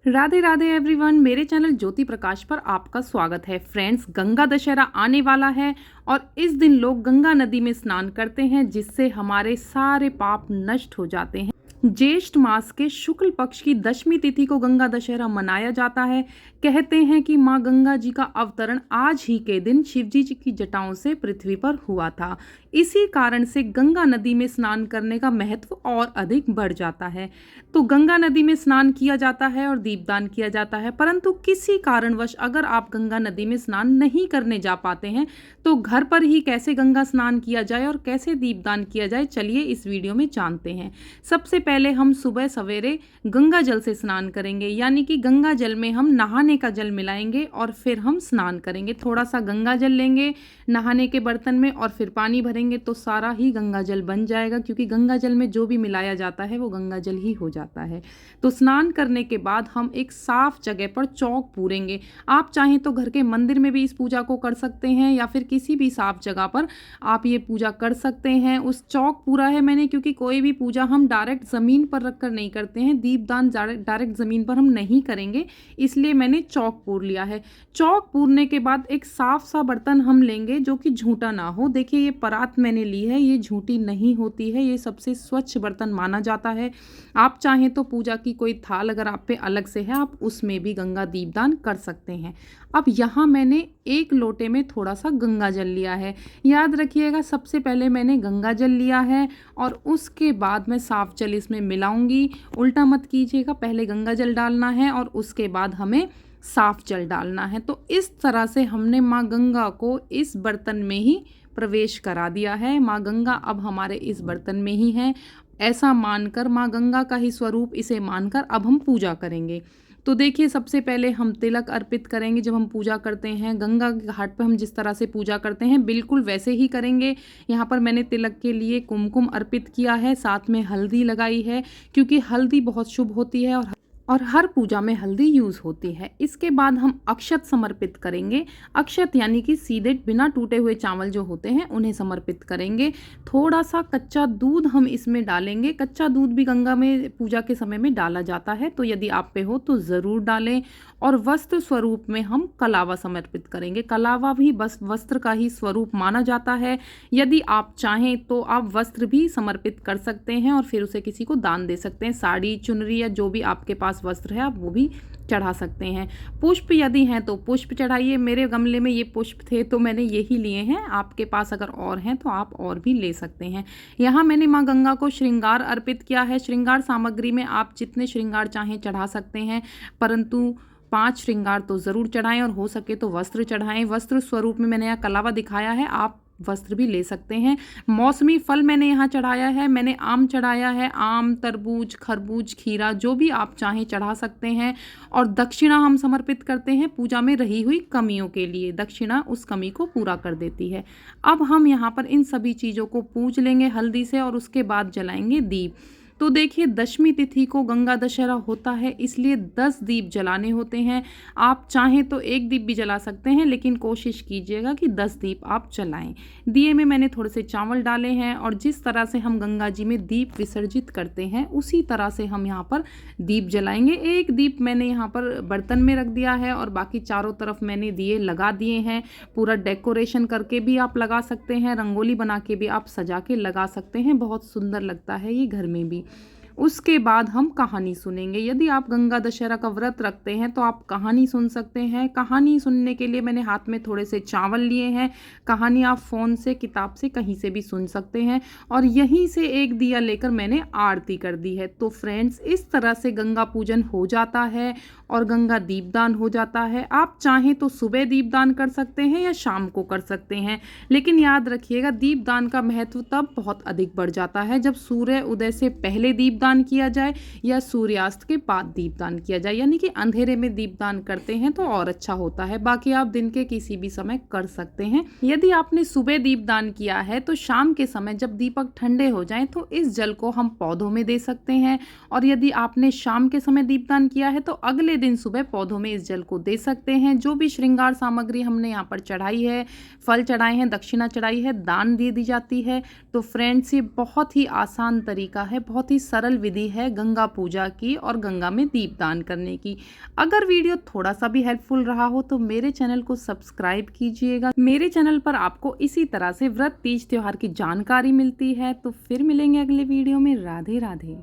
Radhe Radhe everyone, मेरे channel Jyoti Prakash पर आपका स्वागत है। फ्रेंड्स, गंगा दशहरा आने वाला है और इस दिन लोग गंगा नदी में स्नान करते हैं, जिससे हमारे सारे पाप नष्ट हो जाते हैं। ज्येष्ठ मास के शुक्ल पक्ष की दशमी तिथि को गंगा दशहरा मनाया जाता है। कहते हैं कि माँ गंगा जी का अवतरण आज ही के दिन शिवजी जी की जटाओं से पृथ्वी पर हुआ था। इसी कारण से गंगा नदी में स्नान करने का महत्व और अधिक बढ़ जाता है। तो गंगा नदी में स्नान किया जाता है और दीपदान किया जाता है, परंतु किसी कारणवश अगर आप गंगा नदी में स्नान नहीं करने जा पाते हैं तो घर पर ही कैसे गंगा स्नान किया जाए और कैसे दीपदान किया जाए, चलिए इस वीडियो में जानते हैं। सबसे पहले हम सुबह सवेरे गंगा जल से स्नान करेंगे, यानी कि गंगा जल में हम नहाने का जल मिलाएंगे और फिर हम स्नान करेंगे। थोड़ा सा गंगा जल लेंगे नहाने के बर्तन में और फिर पानी भरेंगे तो सारा ही गंगा जल बन जाएगा, क्योंकि गंगा जल में जो भी मिलाया जाता है वो गंगा जल ही हो जाता है। तो स्नान करने के बाद हम एक साफ जगह पर चौक पूरेंगे। आप चाहें तो घर के मंदिर में भी इस पूजा को कर सकते हैं या फिर किसी भी साफ जगह पर आप ये पूजा कर सकते हैं। उस चौक पूरा है मैंने, क्योंकि कोई भी पूजा हम डायरेक्ट ज़मीन पर रखकर नहीं करते हैं, दीपदान डायरेक्ट ज़मीन पर हम नहीं करेंगे, इसलिए मैंने चौक पूर लिया है। चौक पूरने के बाद एक साफ सा बर्तन हम लेंगे जो कि झूठा ना हो। देखिए, ये परात मैंने ली है, ये झूठी नहीं होती है, ये सबसे स्वच्छ बर्तन माना जाता है। आप चाहें तो पूजा की कोई थाल अगर आप पे अलग से है, आप उसमें भी गंगा दीपदान कर सकते हैं। अब यहाँ मैंने एक लोटे में थोड़ा सा गंगा जल लिया है। याद रखिएगा, सबसे पहले मैंने गंगा जल लिया है और उसके बाद मैं साफ जल इसमें मिलाऊंगी। उल्टा मत कीजिएगा, पहले गंगा जल डालना है और उसके बाद हमें साफ जल डालना है। तो इस तरह से हमने माँ गंगा को इस बर्तन में ही प्रवेश करा दिया है। माँ गंगा अब हमारे इस बर्तन में ही है, ऐसा मानकर, माँ गंगा का ही स्वरूप इसे मानकर अब हम पूजा करेंगे। तो देखिए, सबसे पहले हम तिलक अर्पित करेंगे। जब हम पूजा करते हैं गंगा के घाट पर, हम जिस तरह से पूजा करते हैं बिल्कुल वैसे ही करेंगे। यहाँ पर मैंने तिलक के लिए कुमकुम अर्पित किया है, साथ में हल्दी लगाई है, क्योंकि हल्दी बहुत शुभ होती है और हर पूजा में हल्दी यूज़ होती है। इसके बाद हम अक्षत समर्पित करेंगे। अक्षत यानी कि सीधे बिना टूटे हुए चावल जो होते हैं उन्हें समर्पित करेंगे। थोड़ा सा कच्चा दूध हम इसमें डालेंगे। कच्चा दूध भी गंगा में पूजा के समय में डाला जाता है, तो यदि आप पे हो तो ज़रूर डालें। और वस्त्र स्वरूप में हम कलावा समर्पित करेंगे। कलावा भी बस वस्त्र का ही स्वरूप माना जाता है। यदि आप चाहें तो आप वस्त्र भी समर्पित कर सकते हैं और फिर उसे किसी को दान दे सकते हैं। साड़ी, चुनरी या जो भी आपके पास वस्त्र है आप वो भी चढ़ा सकते हैं। पुष्प यदि हैं तो पुष्प चढ़ाइए। मेरे गमले में ये पुष्प थे तो मैंने यही लिए हैं, आपके पास अगर और हैं तो आप और भी ले सकते हैं। यहाँ मैंने माँ गंगा को श्रृंगार अर्पित किया है। श्रृंगार सामग्री में आप जितने श्रृंगार चाहें चढ़ा सकते हैं, परंतु 5 श्रृंगार तो ज़रूर चढ़ाएं और हो सके तो वस्त्र चढ़ाएं। वस्त्र स्वरूप में मैंने यहाँ कलावा दिखाया है, आप वस्त्र भी ले सकते हैं। मौसमी फल मैंने यहाँ चढ़ाया है, मैंने आम चढ़ाया है। आम, तरबूज, खरबूज, खीरा जो भी आप चाहें चढ़ा सकते हैं। और दक्षिणा हम समर्पित करते हैं पूजा में रही हुई कमियों के लिए। दक्षिणा उस कमी को पूरा कर देती है। अब हम यहाँ पर इन सभी चीज़ों को पूज लेंगे हल्दी से और उसके बाद जलाएंगे दीप। तो देखिए, दशमी तिथि को गंगा दशहरा होता है, इसलिए 10 दीप जलाने होते हैं। आप चाहें तो एक दीप भी जला सकते हैं, लेकिन कोशिश कीजिएगा कि 10 दीप आप जलाएं। दिए में मैंने थोड़े से चावल डाले हैं और जिस तरह से हम गंगा जी में दीप विसर्जित करते हैं उसी तरह से हम यहाँ पर दीप जलाएंगे। एक दीप मैंने यहाँ पर बर्तन में रख दिया है और बाकी चारों तरफ मैंने दिए लगा दिए हैं। पूरा डेकोरेशन करके भी आप लगा सकते हैं, रंगोली बना के भी आप सजा के लगा सकते हैं, बहुत सुंदर लगता है ये घर में भी। उसके बाद हम कहानी सुनेंगे। यदि आप गंगा दशहरा का व्रत रखते हैं तो आप कहानी सुन सकते हैं। कहानी सुनने के लिए मैंने हाथ में थोड़े से चावल लिए हैं। कहानी आप फ़ोन से, किताब से, कहीं से भी सुन सकते हैं। और यहीं से एक दिया लेकर मैंने आरती कर दी है। तो फ्रेंड्स, इस तरह से गंगा पूजन हो जाता है और गंगा दीपदान हो जाता है। आप चाहें तो सुबह दीपदान कर सकते हैं या शाम को कर सकते हैं, लेकिन याद रखिएगा दीपदान का महत्व तब बहुत अधिक बढ़ जाता है जब सूर्य उदय से पहले दीपदान किया जाए या सूर्यास्त के बाद दीपदान किया जाए, यानी कि अंधेरे में दीपदान करते हैं तो और अच्छा होता है। बाकी आप दिन के किसी भी समय कर सकते हैं। यदि आपने सुबह दीपदान किया है तो शाम के समय जब दीपक ठंडे हो जाएं तो इस जल को हम पौधों में दे सकते हैं। और यदि आपने शाम के समय दीपदान किया है तो अगले दिन सुबह पौधों में इस जल को दे सकते हैं। जो भी श्रृंगार सामग्री हमने यहाँ पर चढ़ाई है, फल चढ़ाए हैं, दक्षिणा चढ़ाई है, दान दे दी जाती है। तो फ्रेंड्स, ये बहुत ही आसान तरीका है, बहुत ही सरल विधि है गंगा पूजा की और गंगा में दीपदान करने की। अगर वीडियो थोड़ा सा भी हेल्पफुल रहा हो तो मेरे चैनल को सब्सक्राइब कीजिएगा। मेरे चैनल पर आपको इसी तरह से व्रत तीज त्योहार की जानकारी मिलती है। तो फिर मिलेंगे अगले वीडियो में। राधे राधे।